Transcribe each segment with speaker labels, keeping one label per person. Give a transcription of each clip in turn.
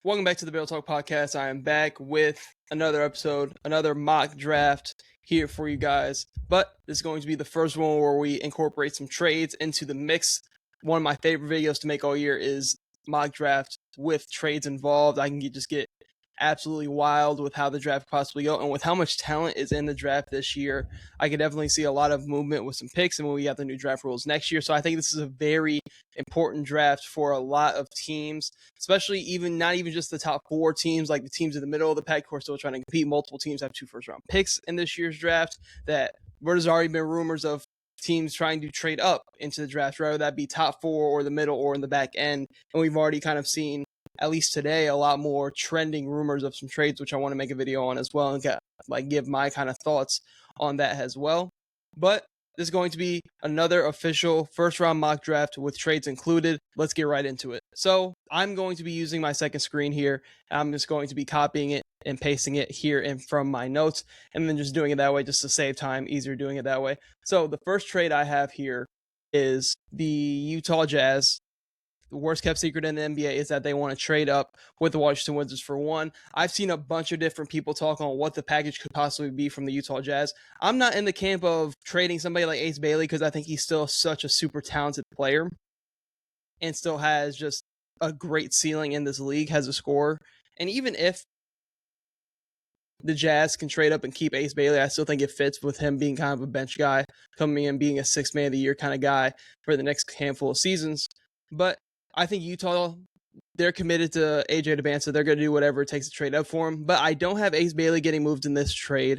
Speaker 1: Welcome back to the Barrel Talk Podcast. I am back with another episode, another mock draft here for you guys. But this is going to be the first one where we incorporate some trades into the mix. One of my favorite videos to make all year is mock draft with trades involved. I can just get absolutely wild with how the draft could possibly go, and with how much talent is in the draft this year, I could definitely see a lot of movement with some picks and when we have the new draft rules next year. So I think this is a very important draft for a lot of teams, especially not even just the top four teams, like the teams in the middle of the pack who are still trying to compete. Multiple teams have 2 first round picks in this year's draft that there's already been rumors of teams trying to trade up into the draft, whether that be top 4 or the middle or in the back end. And we've already kind of seen, at least today, a lot more trending rumors of some trades, which I want to make a video on as well and give my kind of thoughts on that as well. But this is going to be another official first round mock draft with trades included. Let's get right into it. So I'm going to be using my second screen here. I'm just going to be copying it and pasting it here and from my notes, and then just doing it that way just to save time, easier doing it that way. So the first trade I have here is the Utah Jazz. The worst kept secret in the NBA is that they want to trade up with the Washington Wizards for one. I've seen a bunch of different people talk on what the package could possibly be from the Utah Jazz. I'm not in the camp of trading somebody like Ace Bailey because I think he's still such a super talented player and still has just a great ceiling in this league, has a scorer. And even if the Jazz can trade up and keep Ace Bailey, I still think it fits with him being kind of a bench guy, coming in being a 6th man of the year kind of guy for the next handful of seasons. But I think Utah, they're committed to AJ DeBanza. They're going to do whatever it takes to trade up for him. But I don't have Ace Bailey getting moved in this trade.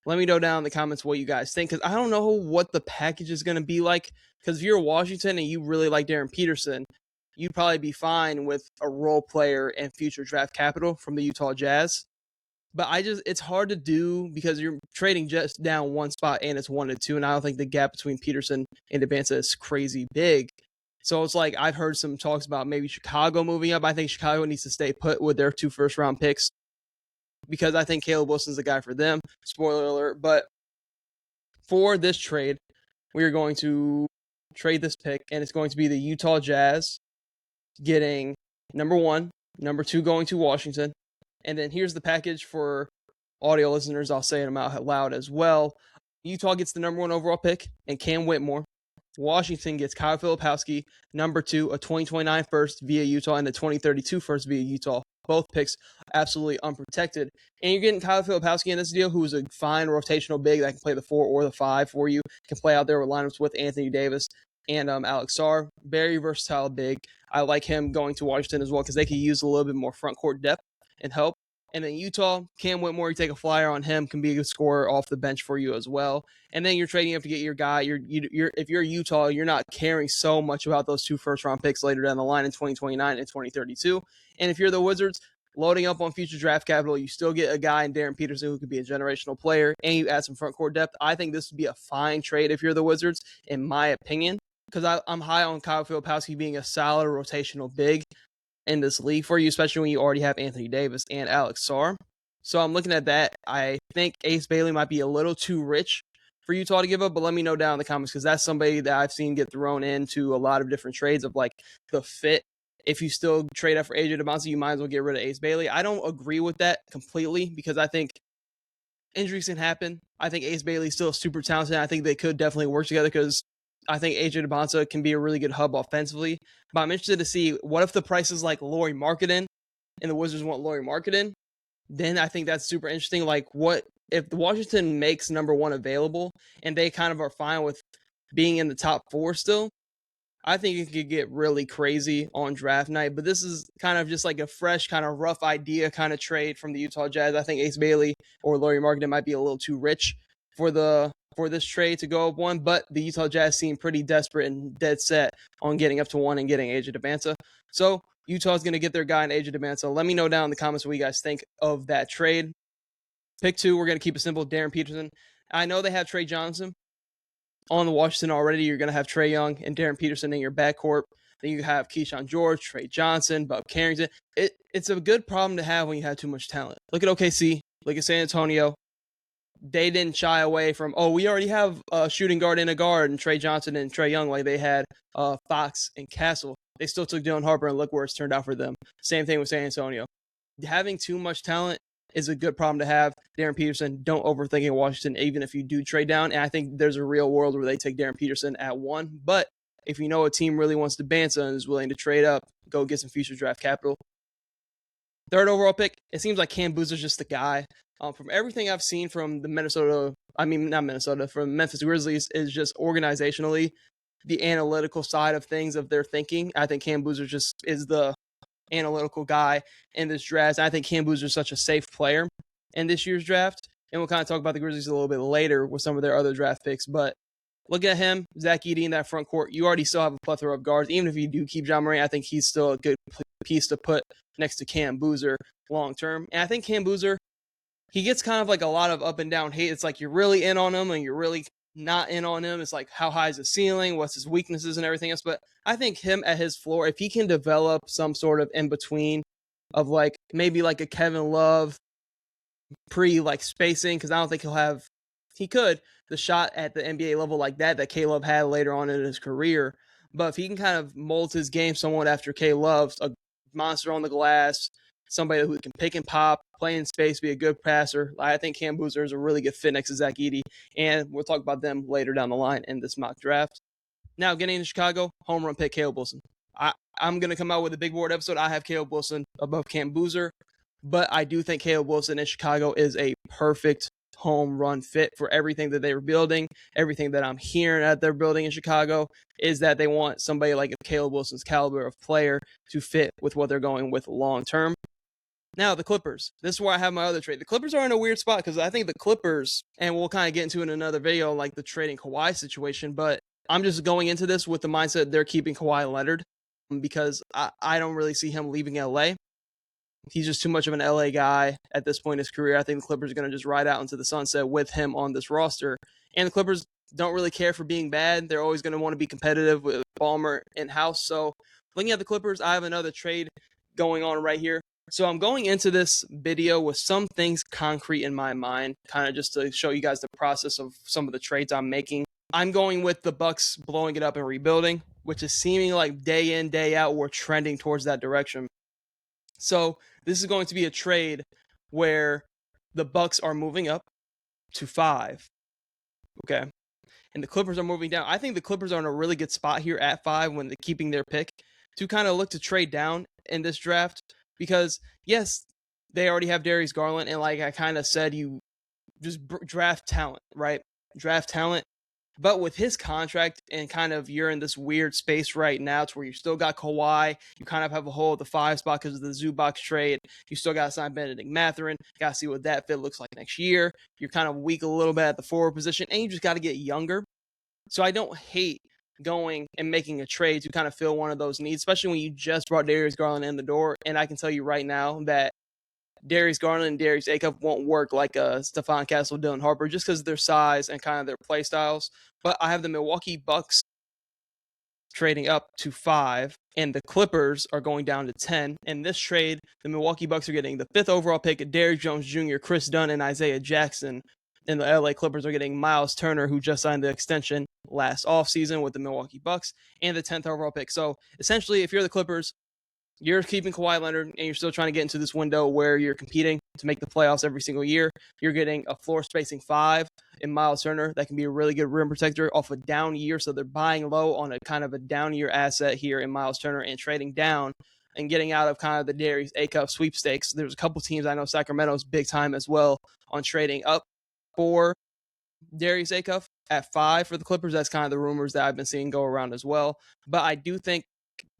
Speaker 1: Let me know down in the comments what you guys think, because I don't know what the package is going to be like. Because if you're Washington and you really like Darren Peterson, you'd probably be fine with a role player and future draft capital from the Utah Jazz. But it's hard to do because you're trading just down one spot and it's 1-2. And I don't think the gap between Peterson and DeBanza is crazy big. So it's like I've heard some talks about maybe Chicago moving up. I think Chicago needs to stay put with their 2 first round picks because I think Caleb Wilson's the guy for them. Spoiler alert. But for this trade, we are going to trade this pick, and it's going to be the Utah Jazz getting number 1, number 2 going to Washington. And then here's the package for audio listeners. I'll say them out loud as well. Utah gets the number 1 overall pick and Cam Whitmore. Washington gets Kyle Filipowski, number 2, a 2029 first via Utah, and a 2032 first via Utah. Both picks absolutely unprotected. And you're getting Kyle Filipowski in this deal, who's a fine rotational big that can play the 4 or the 5 for you. Can play out there with lineups with Anthony Davis and Alex Sarr. Very versatile big. I like him going to Washington as well because they could use a little bit more front court depth and help. And then Utah, Cam Whitmore, you take a flyer on him, can be a good scorer off the bench for you as well. And then you're trading up to get your guy. If you're Utah, you're not caring so much about those 2 first round picks later down the line in 2029 and 2032. And if you're the Wizards, loading up on future draft capital, you still get a guy in Darren Peterson who could be a generational player, and you add some front court depth. I think this would be a fine trade if you're the Wizards, in my opinion, because I'm high on Kyle Filipowski being a solid rotational big in this league for you, especially when you already have Anthony Davis and Alex Sarr. So I'm looking at that. I think Ace Bailey might be a little too rich for Utah to give up, but let me know down in the comments because that's somebody that I've seen get thrown into a lot of different trades of like the fit. If you still trade up for AJ DeBanza, you might as well get rid of Ace Bailey. I don't agree with that completely because I think injuries can happen. I think Ace Bailey's still super talented. I think they could definitely work together because I think AJ DeBanza can be a really good hub offensively. But I'm interested to see what if the price is like Lauri Markkanen and the Wizards want Lauri Markkanen. Then I think that's super interesting. Like, what if the Washington makes number 1 available and they kind of are fine with being in the top 4 still? I think it could get really crazy on draft night. But this is kind of just like a fresh, kind of rough idea kind of trade from the Utah Jazz. I think Ace Bailey or Lauri Markkanen might be a little too rich for this trade to go up 1, but the Utah Jazz seem pretty desperate and dead set on getting up to 1 and getting AJ DeBanza. So Utah's going to get their guy in AJ DeBanza. Let me know down in the comments what you guys think of that trade. Pick 2, we're going to keep it simple, Darren Peterson. I know they have Trey Johnson on the Washington already. You're going to have Trae Young and Darren Peterson in your backcourt. Then you have Keyshawn George, Trey Johnson, Bob Carrington. It's a good problem to have when you have too much talent. Look at OKC. Look at San Antonio. They didn't shy away from, we already have a shooting guard and a guard and Trey Johnson and Trae Young like they had Fox and Castle. They still took Dylan Harper, and look where it's turned out for them. Same thing with San Antonio. having too much talent is a good problem to have. Darren Peterson, don't overthink it, Washington, even if you do trade down. And I think there's a real world where they take Darren Peterson at 1. But if you know a team really wants to Bansa and is willing to trade up, go get some future draft capital. Third overall pick, it seems like Cam Boozer's just the guy. From everything I've seen from from Memphis Grizzlies, is just organizationally the analytical side of things of their thinking. I think Cam Boozer just is the analytical guy in this draft. I think Cam Boozer is such a safe player in this year's draft. And we'll kind of talk about the Grizzlies a little bit later with some of their other draft picks. But look at him, Zach Edey in that front court. You already still have a plethora of guards. Even if you do keep John Morant, I think he's still a good piece to put next to Cam Boozer long term. And I think Cam Boozer, he gets kind of like a lot of up and down hate. It's like you're really in on him and you're really not in on him. It's like, how high is his ceiling? What's his weaknesses and everything else? But I think him at his floor, if he can develop some sort of in between of like maybe like a Kevin Love like spacing, because I don't think he could the shot at the NBA level like that K-Love had later on in his career. But if he can kind of mold his game somewhat after K-Love's, a monster on the glass, somebody who can pick and pop, play in space, be a good passer, I think Cam Boozer is a really good fit next to Zach Edey. And we'll talk about them later down the line in this mock draft. Now, getting into Chicago, home run pick Caleb Wilson. I'm going to come out with a big board episode. I have Caleb Wilson above Cam Boozer, but I do think Caleb Wilson in Chicago is a perfect home run fit for everything that they were building. Everything that I'm hearing that they're building in Chicago is that they want somebody like Caleb Wilson's caliber of player to fit with what they're going with long term. Now, the Clippers. This is where I have my other trade. The Clippers are in a weird spot because I think the Clippers, and we'll kind of get into it in another video, like the trading Kawhi situation, but I'm just going into this with the mindset they're keeping Kawhi Leonard because I don't really see him leaving LA. He's just too much of an LA guy at this point in his career. I think the Clippers are going to just ride out into the sunset with him on this roster. And the Clippers don't really care for being bad. They're always going to want to be competitive with Ballmer in-house. So looking at the Clippers, I have another trade going on right here. So I'm going into this video with some things concrete in my mind, kind of just to show you guys the process of some of the trades I'm making. I'm going with the Bucks blowing it up and rebuilding, which is seeming like day in, day out, we're trending towards that direction. So this is going to be a trade where the Bucks are moving up to 5. Okay. And the Clippers are moving down. I think the Clippers are in a really good spot here at 5 when they're keeping their pick to kind of look to trade down in this draft. Because, yes, they already have Darius Garland. And like I kind of said, you just draft talent, right? Draft talent. But with his contract and kind of you're in this weird space right now to where you still got Kawhi. You kind of have a hole at the 5 spot because of the Zubac trade. You still got to sign Benedict Mathurin. Got to see what that fit looks like next year. You're kind of weak a little bit at the forward position. And you just got to get younger. So I don't hate going and making a trade to kind of fill one of those needs, especially when you just brought Darius Garland in the door. And I can tell you right now that Darius Garland and Darius Acuff won't work like Stephon Castle, Dylan Harper, just because of their size and kind of their play styles. But I have the Milwaukee Bucks trading up to 5, and the Clippers are going down to 10. In this trade, the Milwaukee Bucks are getting the 5th overall pick of Derrick Jones Jr., Chris Dunn, and Isaiah Jackson. And the LA Clippers are getting Miles Turner, who just signed the extension last offseason with the Milwaukee Bucks, and the 10th overall pick. So essentially, if you're the Clippers, you're keeping Kawhi Leonard, and you're still trying to get into this window where you're competing to make the playoffs every single year. You're getting a floor spacing 5 in Miles Turner. That can be a really good rim protector off a down year. So they're buying low on a kind of a down year asset here in Miles Turner and trading down and getting out of kind of the Darius Acuff sweepstakes. There's a couple teams, I know Sacramento's big time as well on trading up for Darius Acuff at 5 for the Clippers. That's kind of the rumors that I've been seeing go around as well. But I do think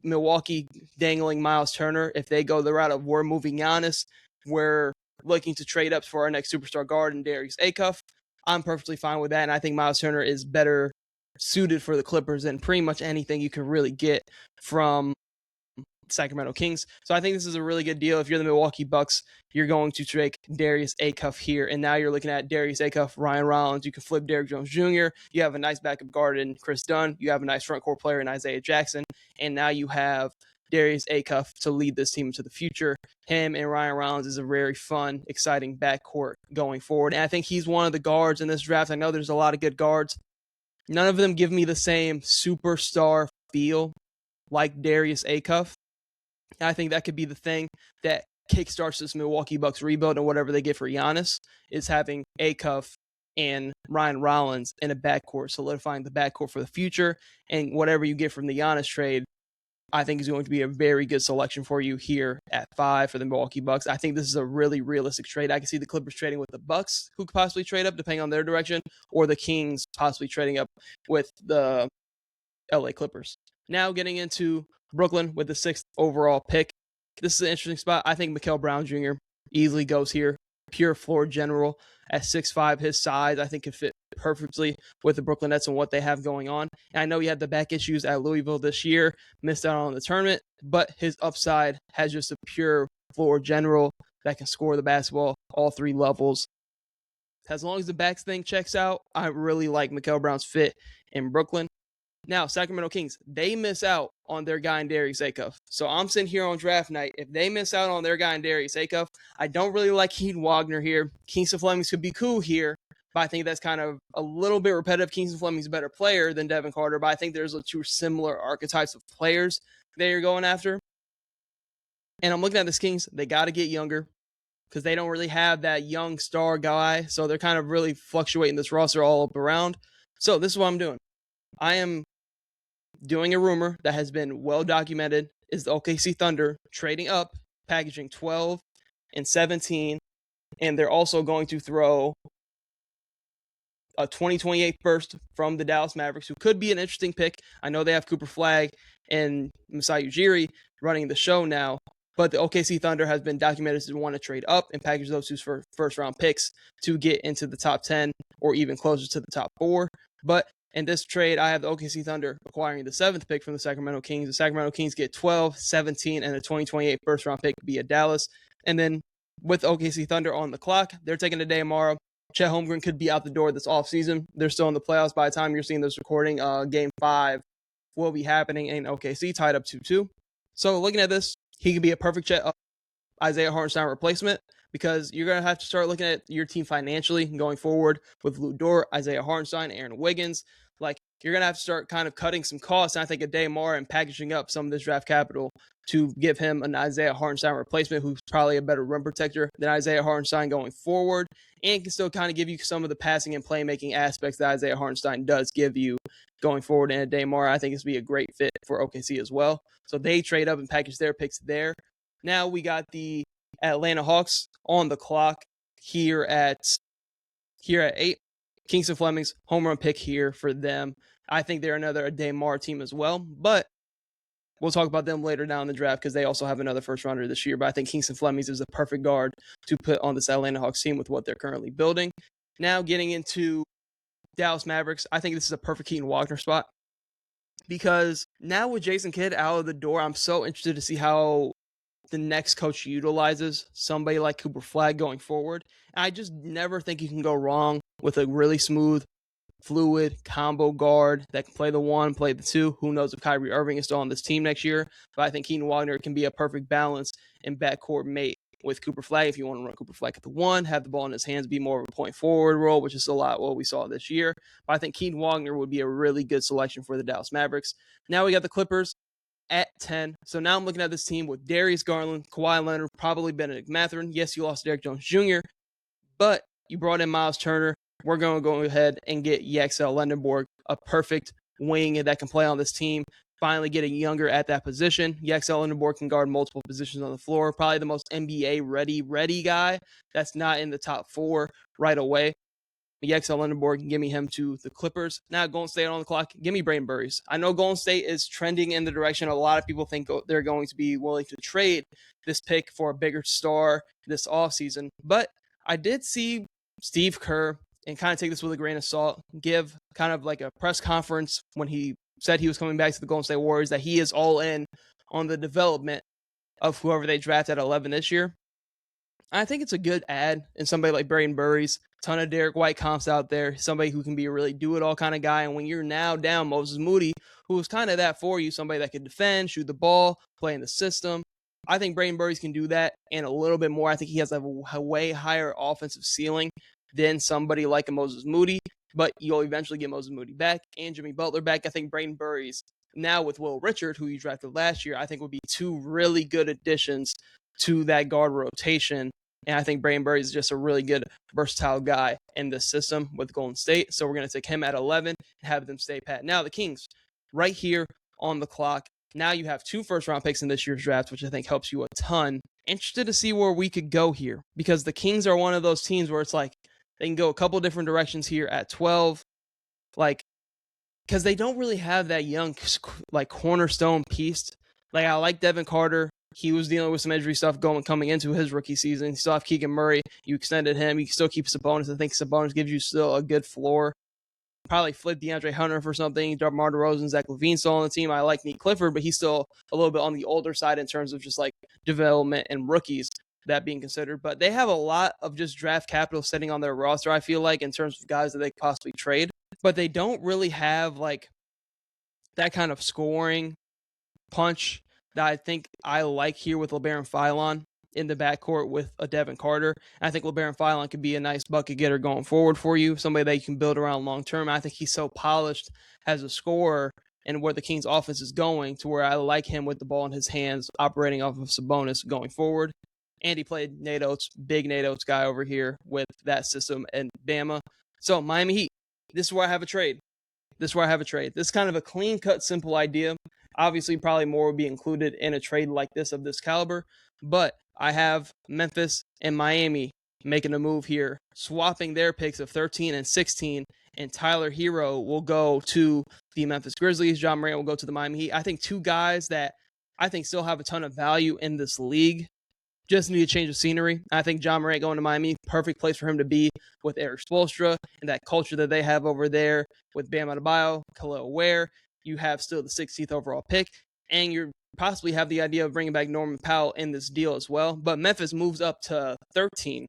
Speaker 1: Milwaukee dangling Miles Turner, if they go the route of we're moving Giannis, we're looking to trade up for our next superstar guard and Darius Acuff, I'm perfectly fine with that. And I think Miles Turner is better suited for the Clippers than pretty much anything you can really get from Sacramento Kings. So I think this is a really good deal. If you're the Milwaukee Bucks, you're going to take Darius Acuff here. And now you're looking at Darius Acuff, Ryan Rollins. You can flip Derrick Jones Jr. You have a nice backup guard in Chris Dunn. You have a nice front court player in Isaiah Jackson. And now you have Darius Acuff to lead this team into the future. Him and Ryan Rollins is a very fun, exciting backcourt going forward. And I think he's one of the guards in this draft. I know there's a lot of good guards. None of them give me the same superstar feel like Darius Acuff. I think that could be the thing that kickstarts this Milwaukee Bucks rebuild and whatever they get for Giannis is having Acuff and Ryan Rollins in a backcourt, solidifying the backcourt for the future. And whatever you get from the Giannis trade, I think is going to be a very good selection for you here at 5 for the Milwaukee Bucks. I think this is a really realistic trade. I can see the Clippers trading with the Bucks, who could possibly trade up depending on their direction, or the Kings possibly trading up with the LA Clippers. Now getting into Brooklyn with the 6th overall pick. This is an interesting spot. I think Mikael Brown Jr. easily goes here. Pure floor general at 6'5". His size, I think, could fit perfectly with the Brooklyn Nets and what they have going on. And I know he had the back issues at Louisville this year, missed out on the tournament, but his upside has just a pure floor general that can score the basketball all 3 levels. As long as the backs thing checks out, I really like Mikael Brown's fit in Brooklyn. Now, Sacramento Kings, they miss out on their guy in Darius Acuff. So I'm sitting here on draft night. If they miss out on their guy in Darius Acuff, I don't really like Keaton Wagner here. Kingston Flemings could be cool here, but I think that's kind of a little bit repetitive. Kingston Fleming's a better player than Devin Carter, but I think there's 2 similar archetypes of players that you're going after. And I'm looking at this Kings. They got to get younger because they don't really have that young star guy. So they're kind of really fluctuating this roster all up around. So this is what I'm doing. I am doing a rumor that has been well documented is the OKC Thunder trading up, packaging 12 and 17, and they're also going to throw a 2028 first from the Dallas Mavericks, who could be an interesting pick. I know they have Cooper Flagg and Masai Ujiri running the show now, but the OKC Thunder has been documented to want to trade up and package those 2 first-round picks to get into the top 10 or even closer to the top 4. But in this trade, I have the OKC Thunder acquiring the 7th pick from the Sacramento Kings. The Sacramento Kings get 12, 17, and a 2028 first-round pick via Dallas. And then with OKC Thunder on the clock, they're taking the day tomorrow. Chet Holmgren could be out the door this offseason. They're still in the playoffs by the time you're seeing this recording. Game 5 will be happening in OKC, tied up 2-2. So looking at this, he could be a perfect Chet Isaiah Hartenstein replacement, because you're going to have to start looking at your team financially going forward with Lou Dort, Isaiah Hartenstein, Aaron Wiggins. Like, you're going to have to start kind of cutting some costs, and I think a Damar and packaging up some of this draft capital to give him an Isaiah Hartenstein replacement who's probably a better rim protector than Isaiah Hartenstein going forward, and can still kind of give you some of the passing and playmaking aspects that Isaiah Hartenstein does give you going forward. And a Damar, I think, is be a great fit for OKC as well. So they trade up and package their picks there. Now we got the Atlanta Hawks on the clock here at 8. Kingston Fleming's home run pick here for them. I think they're another Damar team as well, but we'll talk about them later down in the draft because they also have another first rounder this year. But I think Kingston Fleming's is a perfect guard to put on this Atlanta Hawks team with what they're currently building. Now getting into Dallas Mavericks, I think this is a perfect Keaton Wagner spot because now with Jason Kidd out of the door, I'm so interested to see how the next coach utilizes somebody like Cooper Flagg going forward. And I just never think you can go wrong with a really smooth, fluid combo guard that can play the 1, play the 2. Who knows if Kyrie Irving is still on this team next year? But I think Keaton Wagner can be a perfect balance and backcourt mate with Cooper Flagg. If you want to run Cooper Flagg at the 1, have the ball in his hands, be more of a point forward role, which is a lot what we saw this year. But I think Keaton Wagner would be a really good selection for the Dallas Mavericks. Now we got the Clippers at 10. So now I'm looking at this team with Darius Garland, Kawhi Leonard, probably Benedict Mathurin. Yes, you lost Derrick Jones Jr., but you brought in Miles Turner. We're going to go ahead and get Yaxel Lendenborg, a perfect wing that can play on this team. Finally getting younger at that position. Yaxel Lendenborg can guard multiple positions on the floor. Probably the most NBA ready guy that's not in the top 4 right away. Yaxel Lendenborg, give me him to the Clippers. Now, Golden State on the clock. Give me Braden Burries. I know Golden State is trending in the direction a lot of people think they're going to be willing to trade this pick for a bigger star this offseason. But I did see Steve Kerr, and kind of take this with a grain of salt, give kind of like a press conference when he said he was coming back to the Golden State Warriors, that he is all in on the development of whoever they draft at 11 this year. I think it's a good add in somebody like Braden Burries. Ton of Derek White comps out there, somebody who can be a really do-it-all kind of guy. And when you're now down Moses Moody, who was kind of that for you, somebody that could defend, shoot the ball, play in the system, I think Braden Burries can do that and a little bit more. I think he has a way higher offensive ceiling than somebody like a Moses Moody, but you'll eventually get Moses Moody back and Jimmy Butler back. I think Braden Burries, now with Will Richard, who you drafted last year, I think would be 2 really good additions to that guard rotation. And I think Brandon Berry is just a really good, versatile guy in this system with Golden State. So we're going to take him at 11 and have them stay pat. Now, the Kings, right here on the clock. Now you have 2 first-round picks in this year's draft, which I think helps you a ton. Interested to see where we could go here, because the Kings are one of those teams where it's like they can go a couple different directions here at 12. Like, because they don't really have that young, like, cornerstone piece. Like, I like Devin Carter. He was dealing with some injury stuff coming into his rookie season. You still have Keegan Murray. You extended him. You can still keep Sabonis. I think Sabonis gives you still a good floor. Probably flip DeAndre Hunter for something. DeMar DeRozan, Zach LaVine still on the team. I like Nate Clifford, but he's still a little bit on the older side in terms of just like development and rookies, that being considered. But they have a lot of just draft capital sitting on their roster, I feel like, in terms of guys that they could possibly trade. But they don't really have like that kind of scoring punch that I think I like here with LeBaron Philon in the backcourt with a Devin Carter. And I think LeBaron Philon could be a nice bucket getter going forward for you, somebody that you can build around long term. I think he's so polished as a scorer and where the Kings offense is going, to where I like him with the ball in his hands, operating off of Sabonis going forward. And he played Nate Oates, big Nate Oates guy over here with that system and Bama. So Miami Heat, this is where I have a trade. This is kind of a clean-cut, simple idea. Obviously, probably more would be included in a trade like this of this caliber. But I have Memphis and Miami making a move here, swapping their picks of 13 and 16, and Tyler Hero will go to the Memphis Grizzlies. John Morant will go to the Miami Heat. I think 2 guys that I think still have a ton of value in this league. Just need a change of scenery. I think John Morant going to Miami, perfect place for him to be with Eric Spoelstra and that culture that they have over there with Bam Adebayo, Khalil Ware. You have still the 16th overall pick, and you possibly have the idea of bringing back Norman Powell in this deal as well. But Memphis moves up to 13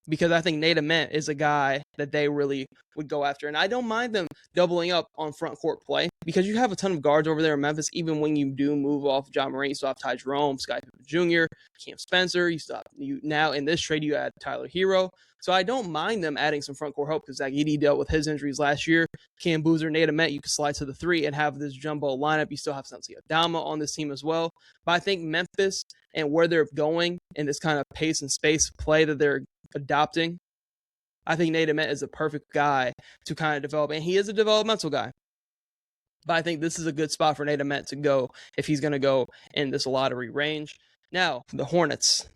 Speaker 1: because I think Nate Ament is a guy that they really would go after. And I don't mind them doubling up on front court play because you have a ton of guards over there in Memphis. Even when you do move off John Morant, you still have Ty Jerome, Sky Pippen Jr., Cam Spencer. Now in this trade, you add Tyler Hero. So I don't mind them adding some front court help because Zach Edey dealt with his injuries last year. Cam Boozer, Nate Ament, you can slide to the 3 and have this jumbo lineup. You still have Santi Adama on this team as well. But I think Memphis and where they're going in this kind of pace and space play that they're adopting, I think Nate Ament is a perfect guy to kind of develop. And he is a developmental guy. But I think this is a good spot for Nate Ament to go if he's going to go in this lottery range. Now, the Hornets.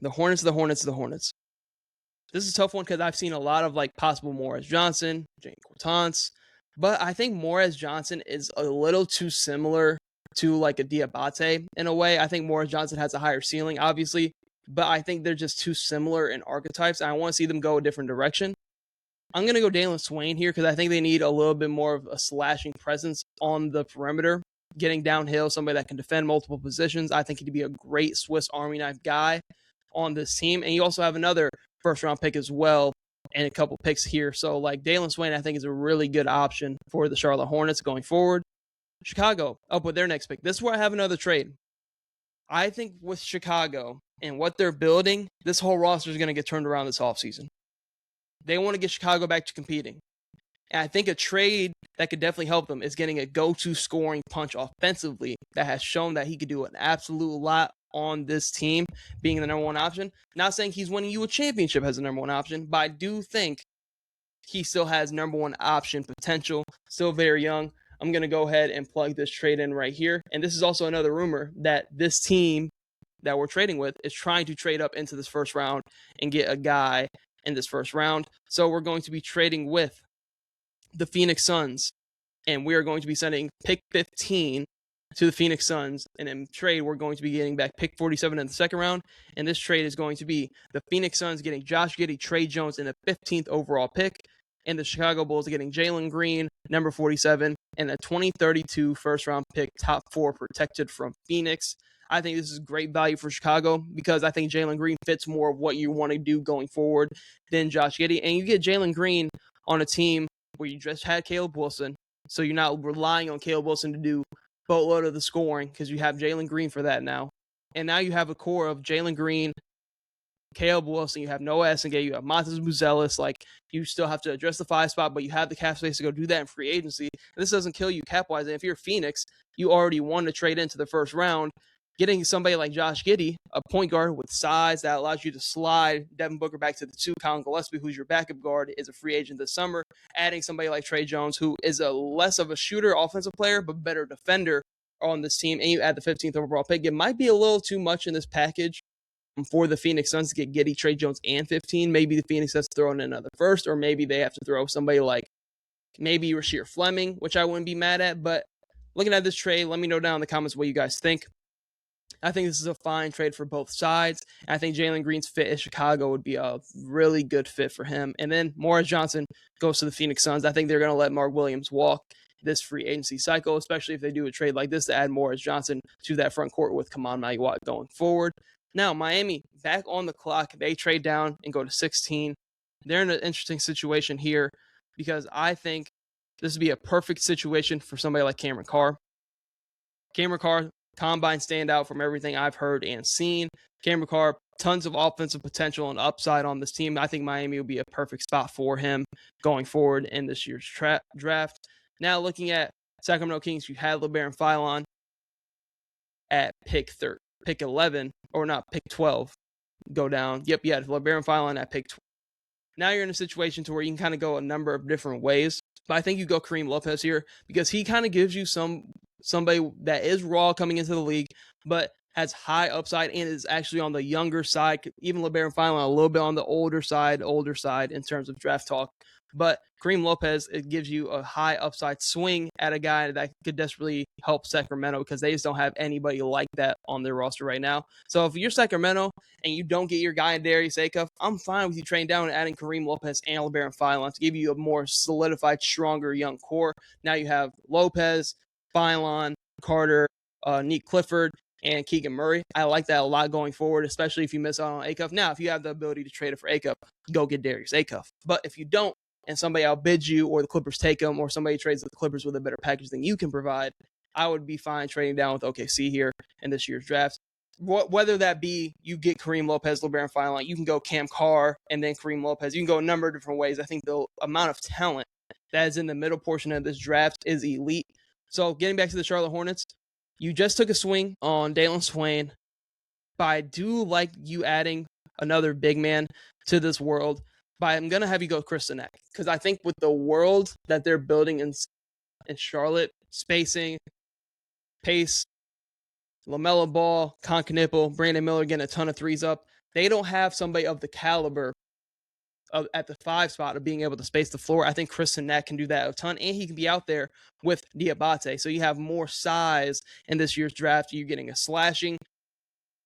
Speaker 1: This is a tough one because I've seen a lot of like possible Morris Johnson, Jane Cortance, but I think Morris Johnson is a little too similar to like a Diabate in a way. I think Morris Johnson has a higher ceiling, obviously, but I think they're just too similar in archetypes. And I want to see them go a different direction. I'm going to go Dalen Swain here because I think they need a little bit more of a slashing presence on the perimeter, getting downhill, somebody that can defend multiple positions. I think he'd be a great Swiss Army knife guy on this team. And you also have another first-round pick as well and a couple picks here. So, like, Dalen Swain, I think, is a really good option for the Charlotte Hornets going forward. Chicago, up with their next pick. This is where I have another trade. I think with Chicago and what they're building, this whole roster is going to get turned around this offseason. They want to get Chicago back to competing. And I think a trade that could definitely help them is getting a go-to scoring punch offensively that has shown that he could do an absolute lot on this team, being the number one option. Not saying he's winning you a championship as the number one option, but I do think he still has number one option potential, still very young. I'm going to go ahead and plug this trade in right here. And this is also another rumor that this team that we're trading with is trying to trade up into this first round and get a guy in this first round. So we're going to be trading with the Phoenix Suns, and we are going to be sending pick 15 to the Phoenix Suns. And in trade, we're going to be getting back pick 47 in the second round. And this trade is going to be the Phoenix Suns getting Josh Giddey, Trey Jones in the 15th overall pick, and the Chicago Bulls getting Jalen Green, number 47, and a 2032 first-round pick, top 4 protected from Phoenix. I think this is great value for Chicago because I think Jalen Green fits more of what you want to do going forward than Josh Giddey. And you get Jalen Green on a team where you just had Caleb Wilson, so you're not relying on Caleb Wilson to do boatload of the scoring because you have Jalen Green for that now. And now you have a core of Jalen Green, Caleb Wilson, you have Noah Essengate, you have Montes Buzelis. Like, you still have to address the 5 spot, but you have the cap space to go do that in free agency. And this doesn't kill you cap-wise. And if you're Phoenix, you already won to trade into the first round. getting somebody like Josh Giddey, a point guard with size that allows you to slide Devin Booker back to the 2, Colin Gillespie, who's your backup guard, is a free agent this summer. Adding somebody like Trey Jones, who is a less of a shooter, offensive player, but better defender on this team, and you add the 15th overall pick. It might be a little too much in this package for the Phoenix Suns to get Giddey, Trey Jones, and 15. Maybe the Phoenix has to throw in another first, or maybe they have to throw somebody like maybe Rasheer Fleming, which I wouldn't be mad at. But looking at this trade, let me know down in the comments what you guys think. I think this is a fine trade for both sides. I think Jalen Green's fit in Chicago would be a really good fit for him. And then Morris Johnson goes to the Phoenix Suns. I think they're going to let Mark Williams walk this free agency cycle, especially if they do a trade like this to add Morris Johnson to that front court with Kaman Maiwat going forward. Now, Miami, back on the clock. They trade down and go to 16. They're in an interesting situation here because I think this would be a perfect situation for somebody like Cameron Carr. Cameron Carr, combine standout from everything I've heard and seen. Cameron Carr, tons of offensive potential and upside on this team. I think Miami will be a perfect spot for him going forward in this year's draft. Now looking at Sacramento Kings, you had LeBaron Philon at pick 11, or not, pick 12. Go down. Yep, you had LeBaron Philon at pick 12. Now you're in a situation to where you can kind of go a number of different ways. But I think you go Kareem Lopez here because he kind of gives you somebody that is raw coming into the league, but has high upside and is actually on the younger side. Even LeBaron Philon a little bit on the older side in terms of draft talk. But Kareem Lopez, it gives you a high upside swing at a guy that could desperately help Sacramento because they just don't have anybody like that on their roster right now. So if you're Sacramento and you don't get your guy in Darius Acuff, I'm fine with you trading down and adding Kareem Lopez and LeBaron Philon to give you a more solidified, stronger young core. Now you have Lopez, Philon, Carter, Nick Clifford, and Keegan Murray. I like that a lot going forward, especially if you miss out on Acuff. Now, if you have the ability to trade it for Acuff, go get Darius Acuff. But if you don't, and somebody outbids you, or the Clippers take him, or somebody trades with the Clippers with a better package than you can provide, I would be fine trading down with OKC here in this year's draft. Whether that be you get Kareem Lopez, LeBaron Philon, you can go Cam Carr, and then Kareem Lopez. You can go a number of different ways. I think the amount of talent that is in the middle portion of this draft is elite. So getting back to the Charlotte Hornets, you just took a swing on Dalen Swain, but I do like you adding another big man to this world. But I'm going to have you go Chris Sinek because I think with the world that they're building in Charlotte, spacing, pace, LaMelo Ball, Con Knipple, Brandon Miller getting a ton of threes up, they don't have somebody of the caliber at the 5 spot of being able to space the floor. I think Chris Sinek can do that a ton, and he can be out there with Diabate. So you have more size in this year's draft. You're getting a slashing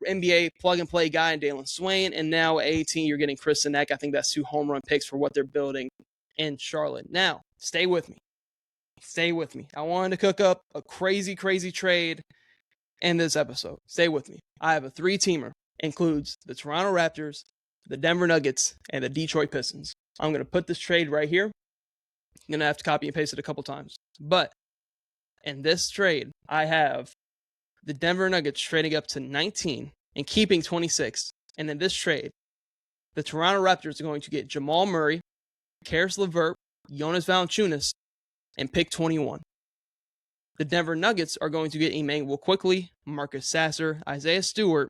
Speaker 1: NBA plug-and-play guy in Dalen Swain, and now at 18, you're getting Chris Sinek. I think that's 2 home run picks for what they're building in Charlotte. Now, stay with me. I wanted to cook up a crazy, crazy trade in this episode. Stay with me. I have a 3-teamer. Includes the Toronto Raptors, the Denver Nuggets, and the Detroit Pistons. I'm going to put this trade right here. I'm going to have to copy and paste it a couple times. But in this trade, I have the Denver Nuggets trading up to 19 and keeping 26. And in this trade, the Toronto Raptors are going to get Jamal Murray, Karis LeVert, Jonas Valanciunas, and pick 21. The Denver Nuggets are going to get Emmanuel Quickley, Marcus Sasser, Isaiah Stewart,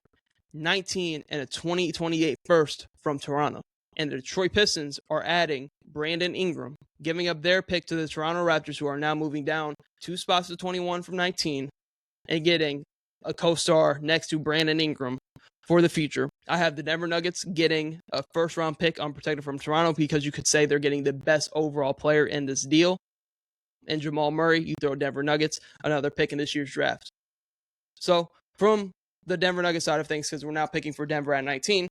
Speaker 1: 19, and a 2028 first from Toronto. And the Detroit Pistons are adding Brandon Ingram, giving up their pick to the Toronto Raptors, who are now moving down 2 spots to 21 from 19, and getting a co-star next to Brandon Ingram for the future. I have the Denver Nuggets getting a first-round pick unprotected from Toronto because you could say they're getting the best overall player in this deal. And Jamal Murray, you throw Denver Nuggets, another pick in this year's draft. So from the Denver Nuggets side of things, because we're now picking for Denver at 19,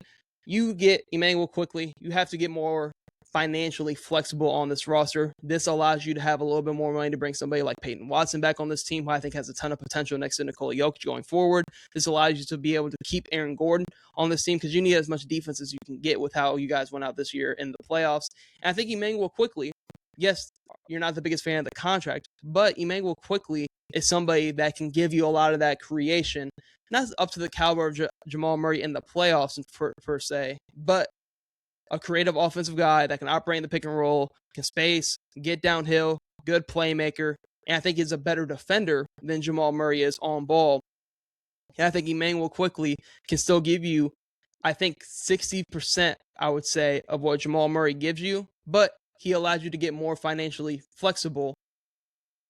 Speaker 1: you get Emmanuel Quickley. You have to get more financially flexible on this roster. This allows you to have a little bit more money to bring somebody like Peyton Watson back on this team, who I think has a ton of potential next to Nikola Jokic going forward. This allows you to be able to keep Aaron Gordon on this team because you need as much defense as you can get with how you guys went out this year in the playoffs. And I think Emmanuel Quickley, yes, you're not the biggest fan of the contract, but Emmanuel Quickley is somebody that can give you a lot of that creation. Not up to the caliber of Jamal Murray in the playoffs per se, but a creative offensive guy that can operate in the pick and roll, can space, get downhill, good playmaker, and I think is a better defender than Jamal Murray is on ball. And I think Emmanuel quickly can still give you, I think, 60%, I would say, of what Jamal Murray gives you, but he allows you to get more financially flexible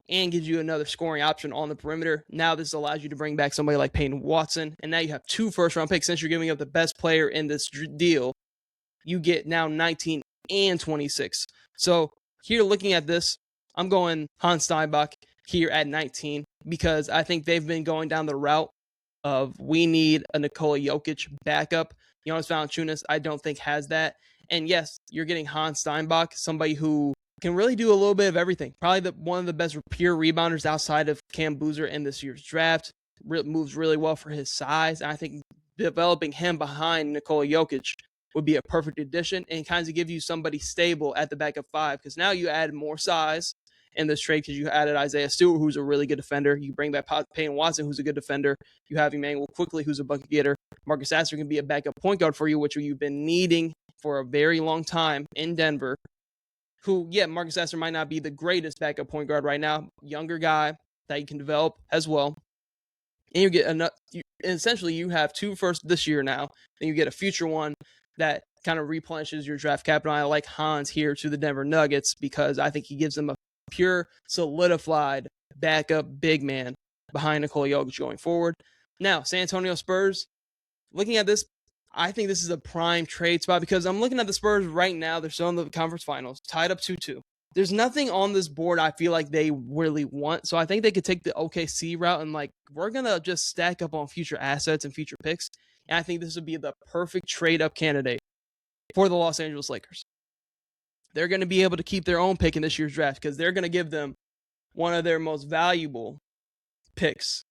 Speaker 1: and gives you another scoring option on the perimeter. Now this allows you to bring back somebody like Peyton Watson, and now you have 2 first-round picks. Since you're giving up the best player in this deal, you get now 19 and 26. So here, looking at this, I'm going Hans Steinbach here at 19 because I think they've been going down the route of we need a Nikola Jokic backup. Jonas Valanciunas, I don't think has that. And yes, you're getting Hans Steinbach, somebody who can really do a little bit of everything. Probably one of the best pure rebounders outside of Cam Boozer in this year's draft. Moves really well for his size. And I think developing him behind Nikola Jokic would be a perfect addition and kind of give you somebody stable at the backup 5 because now you add more size in this trade because you added Isaiah Stewart, who's a really good defender. You bring back Peyton Watson, who's a good defender. You have Emmanuel Quickly, who's a bucket getter. Marcus Sasser can be a backup point guard for you, which you've been needing for a very long time in Denver. Marcus Sasser might not be the greatest backup point guard right now. Younger guy that you can develop as well. And you get essentially you have 2 firsts this year now, and you get a future one that kind of replenishes your draft capital. I like Hans here to the Denver Nuggets because I think he gives them a pure, solidified backup big man behind Nikola Jokic going forward. Now, San Antonio Spurs, looking at this, I think this is a prime trade spot because I'm looking at the Spurs right now. They're still in the conference finals, tied up 2-2. There's nothing on this board I feel like they really want. So I think they could take the OKC route and we're going to just stack up on future assets and future picks. And I think this would be the perfect trade up candidate for the Los Angeles Lakers. They're going to be able to keep their own pick in this year's draft because they're going to give them one of their most valuable picks.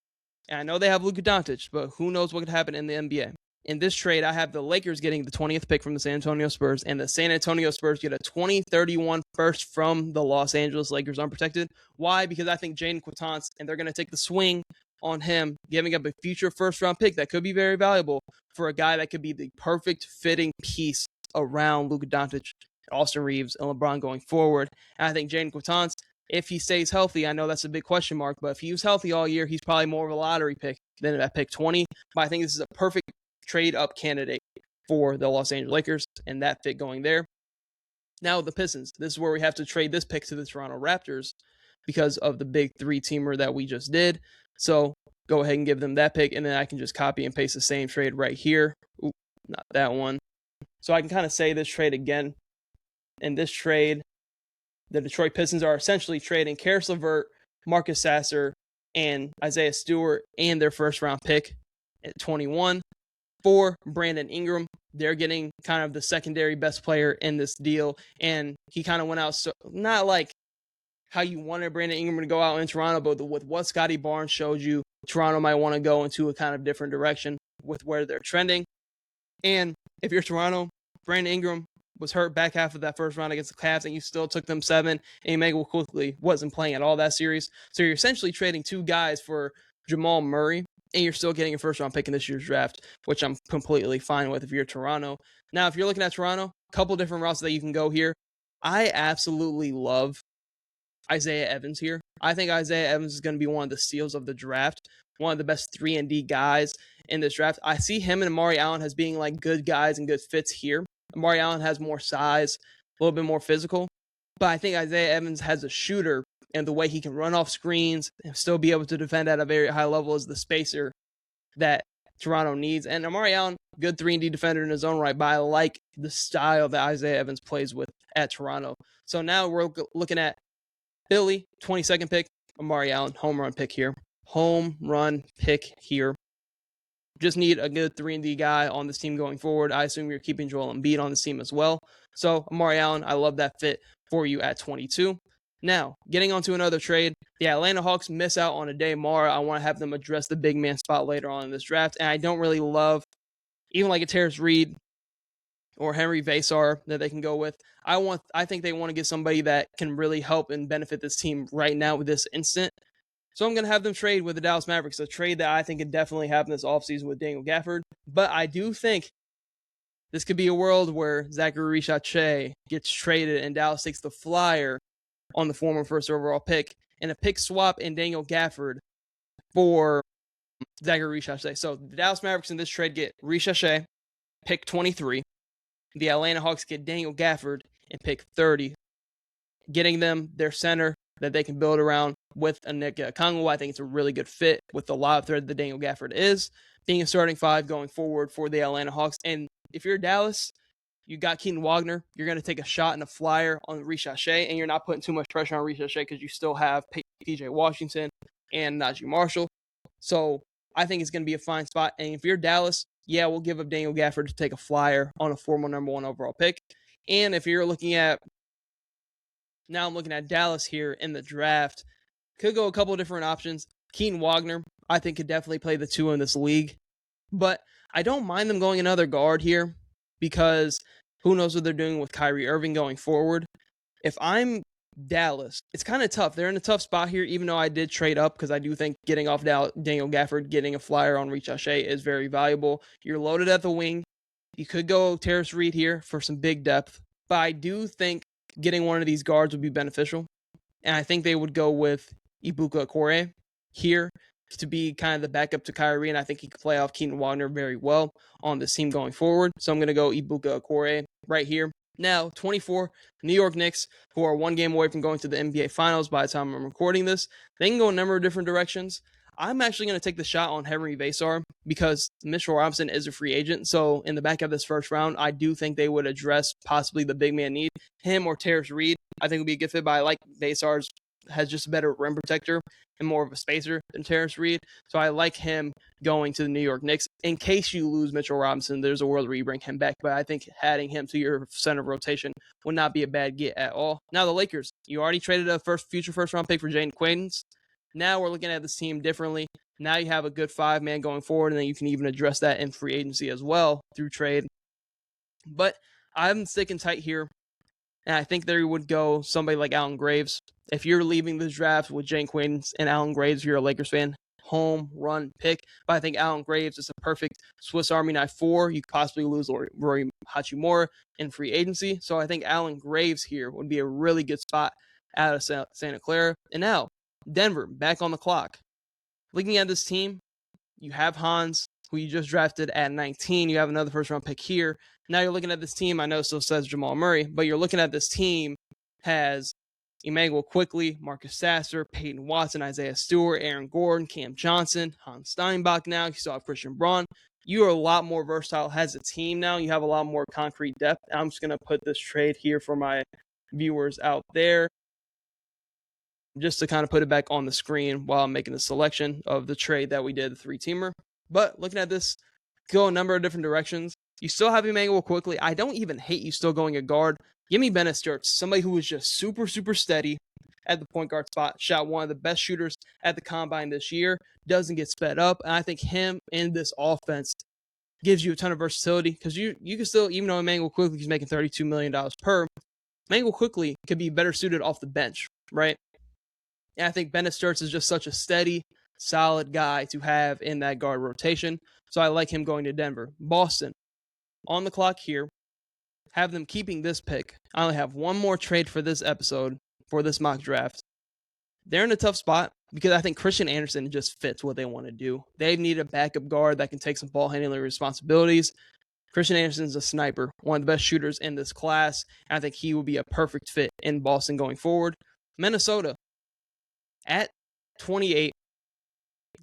Speaker 1: And I know they have Luka Doncic, but who knows what could happen in the NBA. In this trade, I have the Lakers getting the 20th pick from the San Antonio Spurs, and the San Antonio Spurs get a 2031 first from the Los Angeles Lakers unprotected. Why? Because I think Jaden Quatance, and they're going to take the swing on him, giving up a future first-round pick that could be very valuable for a guy that could be the perfect fitting piece around Luka Doncic, Austin Reeves, and LeBron going forward. And I think Jaden Quatance, if he stays healthy, I know that's a big question mark, but if he was healthy all year, he's probably more of a lottery pick than at pick 20. But I think this is a perfect trade-up candidate for the Los Angeles Lakers, and that fit going there. Now the Pistons, this is where we have to trade this pick to the Toronto Raptors because of the big 3-teamer that we just did. So go ahead and give them that pick, and then I can just copy and paste the same trade right here. Oop, not that one. So I can kind of say this trade again. In this trade, the Detroit Pistons are essentially trading Karis LeVert, Marcus Sasser, and Isaiah Stewart and their first-round pick at 21 for Brandon Ingram. They're getting kind of the secondary best player in this deal, and he kind of went out, so not like how you wanted Brandon Ingram to go out in Toronto, but with what Scotty Barnes showed you, Toronto might want to go into a kind of different direction with where they're trending. And if you're Toronto, Brandon Ingram was hurt back half of that first round against the Cavs, and you still took them 7, and Emmanuel Quickly wasn't playing at all that series. So you're essentially trading 2 guys for Jamal Murray, and you're still getting a first-round pick in this year's draft, which I'm completely fine with if you're Toronto. Now, if you're looking at Toronto, a couple different routes that you can go here. I absolutely love Isaiah Evans here. I think Isaiah Evans is going to be one of the steals of the draft, one of the best 3-and-D guys in this draft. I see him and Amari Allen as being good guys and good fits here. Amari Allen has more size, a little bit more physical, but I think Isaiah Evans has a shooter, and the way he can run off screens and still be able to defend at a very high level is the spacer that Toronto needs. And Amari Allen, good 3-and-D defender in his own right, but I like the style that Isaiah Evans plays with at Toronto. So now we're looking at Philly, 22nd pick, Amari Allen, home run pick here. Just need a good 3-and-D guy on this team going forward. I assume you're keeping Joel Embiid on this team as well. So Amari Allen, I love that fit for you at 22. Now, getting on to another trade, the Atlanta Hawks miss out on Ade Mara. I want to have them address the big man spot later on in this draft, and I don't really love even a Terrence Reed or Henry Vasar that they can go with. I think they want to get somebody that can really help and benefit this team right now with this instant. So I'm going to have them trade with the Dallas Mavericks, a trade that I think could definitely happen this offseason with Daniel Gafford. But I do think this could be a world where Zachary Richache gets traded and Dallas takes the flyer on the former first overall pick and a pick swap in Daniel Gafford for Zachary Ricochet. So the Dallas Mavericks in this trade get Ricochet, pick 23. The Atlanta Hawks get Daniel Gafford and pick 30, getting them their center that they can build around with a Nick Kongwu. I think it's a really good fit with the lob threat that Daniel Gafford is, being a starting five going forward for the Atlanta Hawks. And if you're Dallas, you got Keaton Wagner, you're going to take a shot and a flyer on Ricochet, and you're not putting too much pressure on Ricochet because you still have PJ Washington and Najee Marshall. So I think it's going to be a fine spot. And if you're Dallas, yeah, we'll give up Daniel Gafford to take a flyer on a formal number 1 overall pick. And if you're looking at, now I'm looking at Dallas here in the draft, could go a couple of different options. Keaton Wagner, I think, could definitely play the 2 in this league. But I don't mind them going another guard here because who knows what they're doing with Kyrie Irving going forward. If I'm Dallas, it's kind of tough. They're in a tough spot here, even though I did trade up because I do think getting off Daniel Gafford, getting a flyer on Ricochet is very valuable. You're loaded at the wing. You could go Terrace Reed here for some big depth, but I do think getting one of these guards would be beneficial. And I think they would go with Ibuka Okore here to be kind of the backup to Kyrie, and I think he could play off Keaton Wagner very well on this team going forward. So I'm going to go Ibuka Okore right here. Now, 24, New York Knicks, who are 1 game away from going to the NBA Finals by the time I'm recording this. They can go a number of different directions. I'm actually going to take the shot on Henry Vassar because Mitchell Robinson is a free agent. So in the back of this first round, I do think they would address possibly the big man need. Him or Terrace Reed, I think would be a good fit, but I like Vassar's has just a better rim protector and more of a spacer than Terrace Reed. So I like him going to the New York Knicks. In case you lose Mitchell Robinson, there's a world where you bring him back. But I think adding him to your center rotation would not be a bad get at all. Now the Lakers, you already traded a future first round pick for Jaden Quaidens. Now we're looking at this team differently. Now you have a good 5-man going forward, and then you can even address that in free agency as well through trade. But I'm sticking tight here. And I think there would go somebody like Allen Graves. If you're leaving this draft with Jane Quaidens and Allen Graves, if you're a Lakers fan, home run pick. But I think Allen Graves is a perfect Swiss Army knife 4. You could possibly lose Rory Hachimura in free agency. So I think Allen Graves here would be a really good spot out of Santa Clara. And now, Denver, back on the clock. Looking at this team, you have Hans, who you just drafted at 19. You have another first-round pick here. Now you're looking at this team. I know it still says Jamal Murray, but you're looking at this team has Emmanuel Quickley, Marcus Sasser, Peyton Watson, Isaiah Stewart, Aaron Gordon, Cam Johnson, Hans Steinbach now. You still have Christian Braun. You are a lot more versatile as a team now. You have a lot more concrete depth. I'm just going to put this trade here for my viewers out there just to kind of put it back on the screen while I'm making the selection of the trade that we did, the 3-teamer. But looking at this, go a number of different directions. You still have Emmanuel Quickley. I don't even hate you still going a guard. Give me Bennett Sturts, somebody who was just super, super steady at the point guard spot. Shot one of the best shooters at the combine this year. Doesn't get sped up. And I think him in this offense gives you a ton of versatility because you can still, even though Emmanuel Quickley is making $32 million per, Emmanuel Quickley could be better suited off the bench, right? And I think Bennett Sturts is just such a steady, solid guy to have in that guard rotation. So I like him going to Denver. Boston, on the clock here. Have them keeping this pick. I only have one more trade for this episode, for this mock draft. They're in a tough spot because I think Christian Anderson just fits what they want to do. They need a backup guard that can take some ball handling responsibilities. Christian Anderson's a sniper, one of the best shooters in this class. And I think he would be a perfect fit in Boston going forward. Minnesota, at 28,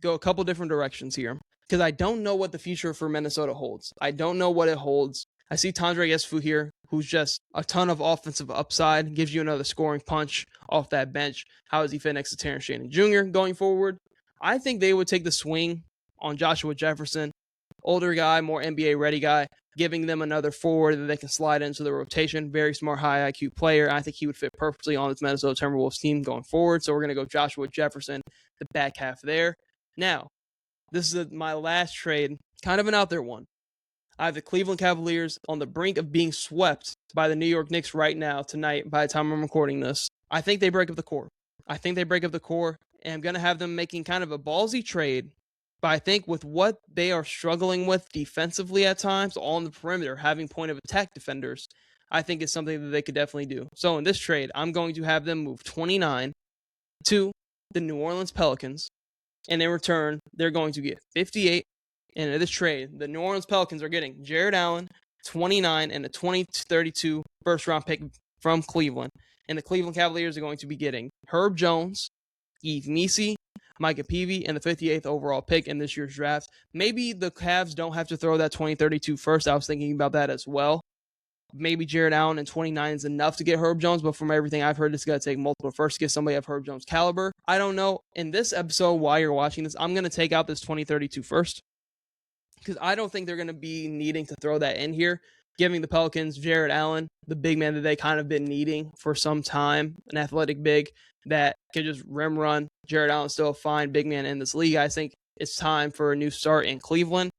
Speaker 1: go a couple different directions here because I don't know what the future for Minnesota holds. I don't know what it holds. I see Tandre Yesfu here, who's just a ton of offensive upside, gives you another scoring punch off that bench. How does he fit next to Terrence Shannon Jr. going forward? I think they would take the swing on Joshua Jefferson, older guy, more NBA-ready guy, giving them another forward that they can slide into the rotation. Very smart, high IQ player. I think he would fit perfectly on this Minnesota Timberwolves team going forward. So we're going to go Joshua Jefferson, the back half there. Now, this is my last trade, kind of an out there one. I have the Cleveland Cavaliers on the brink of being swept by the New York Knicks right now, tonight, by the time I'm recording this. I think they break up the core. And I'm going to have them making kind of a ballsy trade. But I think with what they are struggling with defensively at times, on the perimeter, having point of attack defenders, I think it's something that they could definitely do. So in this trade, I'm going to have them move 29 to the New Orleans Pelicans. And in return, they're going to get 58. And in this trade, the New Orleans Pelicans are getting Jared Allen, 29, and a 2032 first round pick from Cleveland. And the Cleveland Cavaliers are going to be getting Herb Jones, Yves Missi, Micah Peavy, and the 58th overall pick in this year's draft. Maybe the Cavs don't have to throw that 2032 first. I was thinking about that as well. Maybe Jared Allen and 29 is enough to get Herb Jones, but from everything I've heard, it's going to take multiple firsts to get somebody of Herb Jones' caliber. I don't know. In this episode, while you're watching this, I'm going to take out this 2032 first because I don't think they're going to be needing to throw that in here, giving the Pelicans Jared Allen, the big man that they kind of been needing for some time, an athletic big that can just rim run. Jared Allen's still a fine big man in this league. I think it's time for a new start in Cleveland.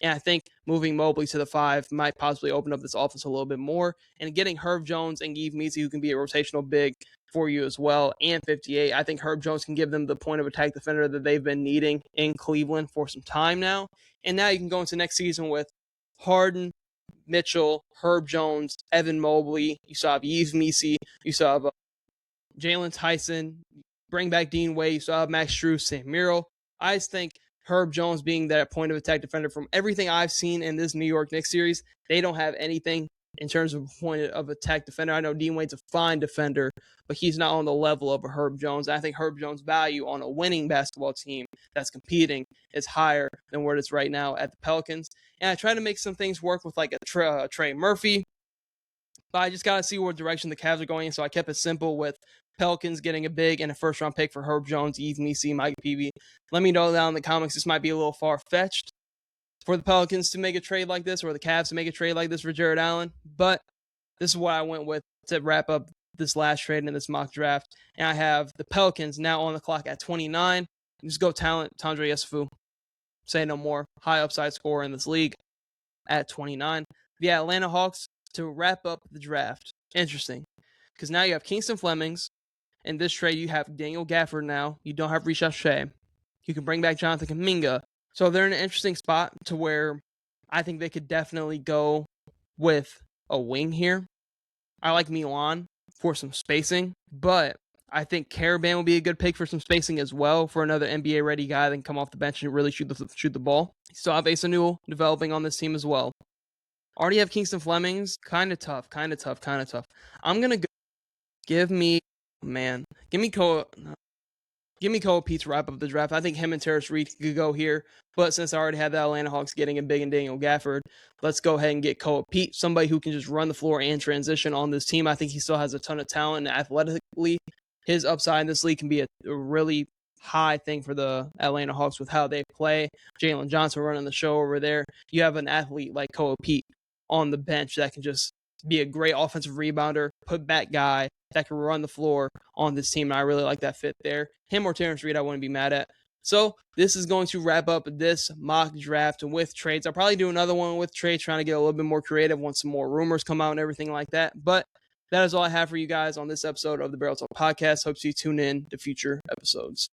Speaker 1: And I think moving Mobley to the 5 might possibly open up this offense a little bit more. And getting Herb Jones and Yves Missi, who can be a rotational big for you as well, and 58. I think Herb Jones can give them the point of attack defender that they've been needing in Cleveland for some time now. And now you can go into next season with Harden, Mitchell, Herb Jones, Evan Mobley. You still have Yves Missi. You still have Jalen Tyson. Bring back Dean Wade. You still have Max Strus, Sam Merrill. I just think Herb Jones being that point of attack defender, from everything I've seen in this New York Knicks series, they don't have anything in terms of point of attack defender. I know Dean Wade's a fine defender, but he's not on the level of a Herb Jones. I think Herb Jones' value on a winning basketball team that's competing is higher than where it is right now at the Pelicans. And I try to make some things work with like a Trey Murphy, but I just got to see what direction the Cavs are going in, so I kept it simple with Pelicans getting a big and a first-round pick for Herb Jones, Yves Missi, Mike Peavy. Let me know down in the comments. This might be a little far-fetched for the Pelicans to make a trade like this, or the Cavs to make a trade like this for Jared Allen, but this is what I went with to wrap up this last trade in this mock draft. And I have the Pelicans now on the clock at 29. Just go talent, Tandre Yesufu. Say no more. High upside scorer in this league at 29. The Atlanta Hawks to wrap up the draft. Interesting, because now you have Kingston Flemings. In this trade, you have Daniel Gafford now. You don't have Risha Shea. You can bring back Jonathan Kuminga. So they're in an interesting spot to where I think they could definitely go with a wing here. I like Milan for some spacing, but I think Caravan will be a good pick for some spacing as well, for another NBA-ready guy that can come off the bench and really shoot the ball. You still have Asa Newell developing on this team as well. Already have Kingston Flemings. Kind of tough. I'm going to go. Give me Koa Pete to wrap up the draft. I think him and Terrace Reed could go here. But since I already had the Atlanta Hawks getting a big and Daniel Gafford, let's go ahead and get Koa Pete, somebody who can just run the floor and transition on this team. I think he still has a ton of talent, and athletically, his upside in this league can be a really high thing for the Atlanta Hawks with how they play. Jalen Johnson running the show over there. You have an athlete like Koa Pete on the bench that can just be a great offensive rebounder, put back guy that can run the floor on this team. And I really like that fit there. Him or Terrence Reed, I wouldn't be mad at. So this is going to wrap up this mock draft with trades. I'll probably do another one with trades, trying to get a little bit more creative once some more rumors come out and everything like that. But that is all I have for you guys on this episode of the Barrel Talk Podcast. Hope you tune in to future episodes.